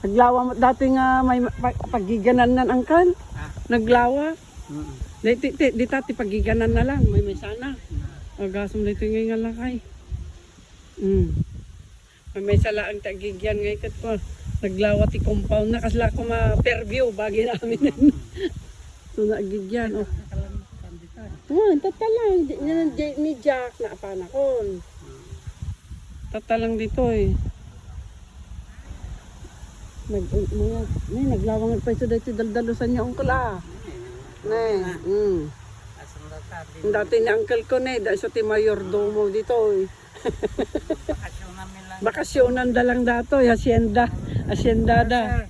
Naglawa mo dati nga may pagiganan ng angkan. Naglawa. Di tati pagiganan na lang. May sana. Agasam dito ngayon nga lakay. May sala ang tagigyan ngayon kat ko. Naglawa ti compound na kasla ko ma-perview bagi namin. So nagigyan. Tatalang. Ni Jack na apanakon. Tatalang dito eh. Naglawangan pa ito dito daldalusan niya uncle Dati ni uncle ko dahil sa ti mayordomo dito bakasyonan da lang dato hacienda da.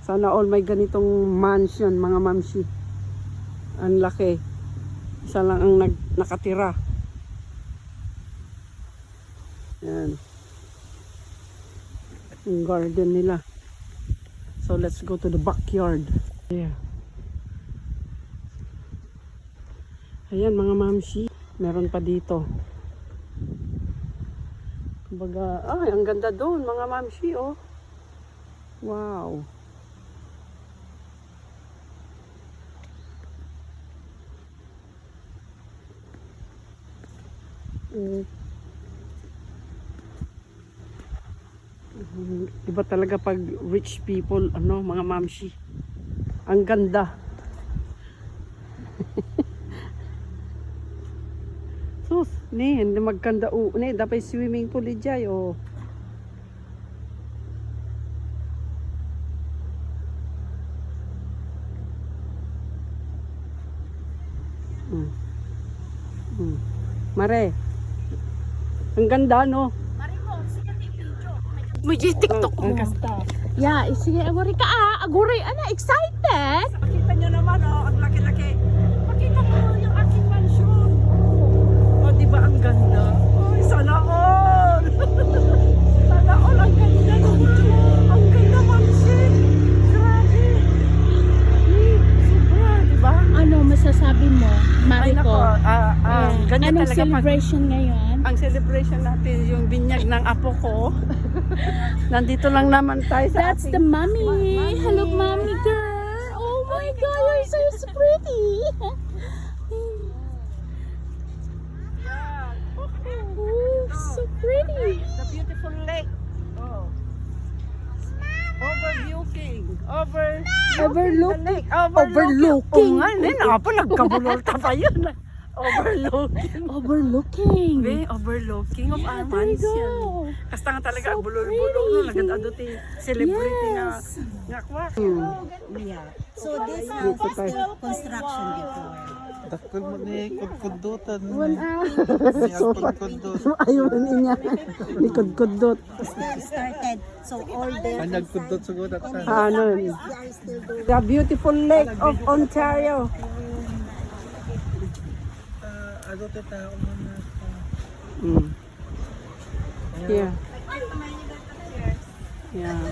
Sana all may ganitong mansion mga mamsi. Ang laki. Isa lang ang nakatira. Yan. Yung garden nila. So let's go to the backyard. Yeah. Ayan mga mamsi. Meron pa dito. Kumbaga, ang ganda doon mga mamsi oh. Wow. Iba talaga pag rich people, mga mamsi. Ang ganda. Sus, hindi magkanda dapat swimming pool ijay oh. Mare. Ang ganda no. May TikTok mo. Yeah, sige, aguri ka aguri, excited? Pakita nyo naman ang laki-laki. Pakita mo yung aking mansion. Di ba ang ganda? Sana all. Sana all ang ganda. Ang ganda mansion. Grabe. Sobra, di ba? Ano masasabi mo, Mariko? Ganyan Anong talaga celebration ngayon? Ang celebration natin yung binyag ng apo ko. Nandito lang naman tayo sa That's the mommy. Hello, mommy girl. Oh my God, you're so pretty. Oh, so pretty. The beautiful lake. Oh. Overlooking. Overlook. The lake. Overlooking. Oo nga, nagkabulolta pa yun. Overlooking. Overlooking of our There you mansion. go. Kasta nga talaga So ang bulol-bulol no, pretty. naganda ti celebrity Yes. nga kwak. Yeah. So this house is still construction before. Dakol mo ni kudkudutan. So, Siya kudkudut. ayaw niya. Likod-kudot. Still started. So all the Nagkudut sa gudat sa. Ano? they are still doing. The beautiful lake of Ontario. Ano te tao mo na. Yeah. Yeah.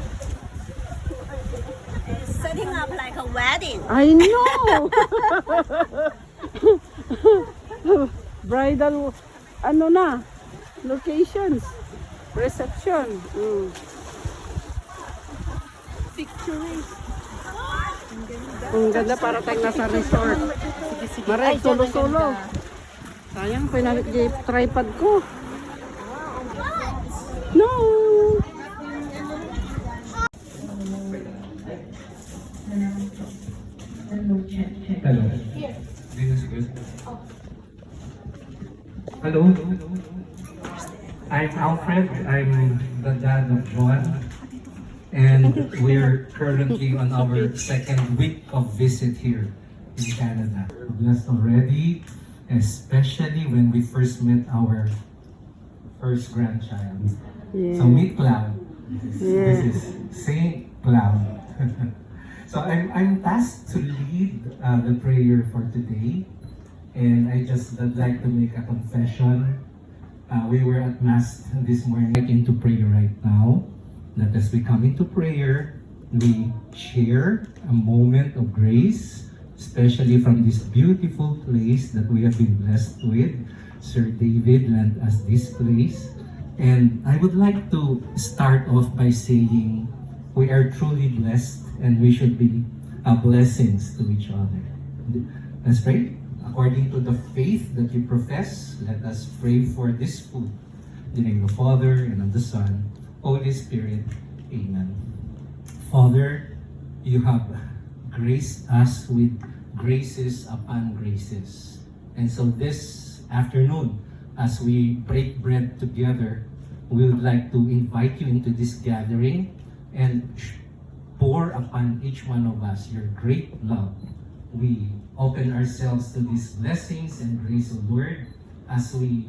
Setting up like a wedding. I know. Bridal locations, reception. Pictures. Ang ganda para tayong nasa resort. Maray, solo-solo. Sayang, pinalit yung tripod ko. No! Hello. This is good. Hello. I'm Alfred. I'm the dad of Joan. And we're currently on our second week of visit here in Canada. We're blessed already, especially when we first met our first grandchild. So meet Cloud. This is Saint Cloud. So I'm tasked to lead the prayer for today, and I just would like to make a confession. We were at Mass this morning. Into prayer right now. That as we come into prayer, we share a moment of grace especially from this beautiful place that we have been blessed with. Sir David lent us this place. And I would like to start off by saying we are truly blessed and we should be blessings to each other. Let's pray. According to the faith that you profess, let us pray for this food. In the name of the Father, and of the Son, Holy Spirit. Amen. Father, you have graced us with graces upon graces. And so this afternoon, as we break bread together, we would like to invite you into this gathering and pour upon each one of us your great love. We open ourselves to these blessings and grace, O Lord, as we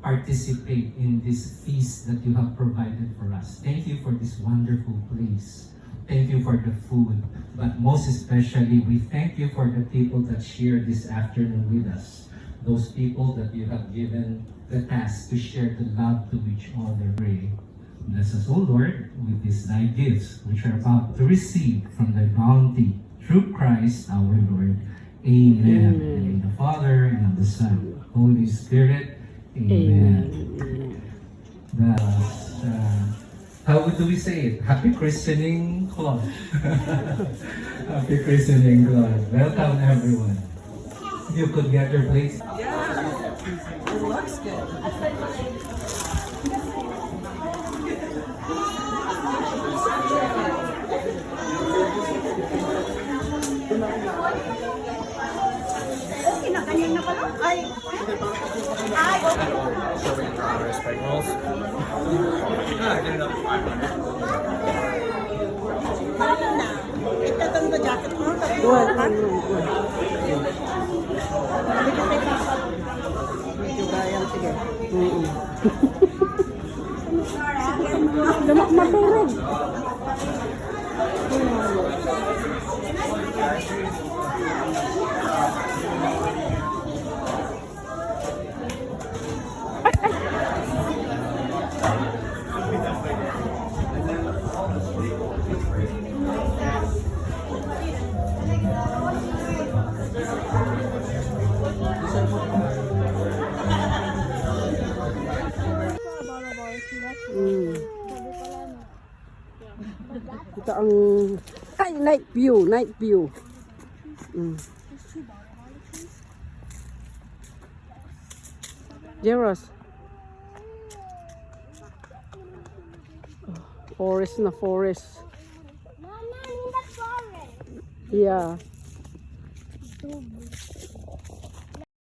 participate in this feast that you have provided for us. Thank you for this wonderful place. Thank you for the food. But most especially, we thank you for the people that share this afternoon with us. Those people that you have given the task to share the love to each other. Pray. Bless us, O Lord, with these thy gifts, which are about to receive from thy bounty through Christ our Lord. Amen. And in the Father, and of the Son, Holy Spirit. Amen. How do we say it? Happy Christening Club. Happy Christening Club. Welcome, everyone. You could get your place. It looks good. Okay na, ganyan na pala. Ay, okay. Parang na. Itatan ba jacket mo? Medyo gayang, sige. Damak maturog. Ito ang night view. Jeros. Forest na forest. Mama, in the forest. Yeah.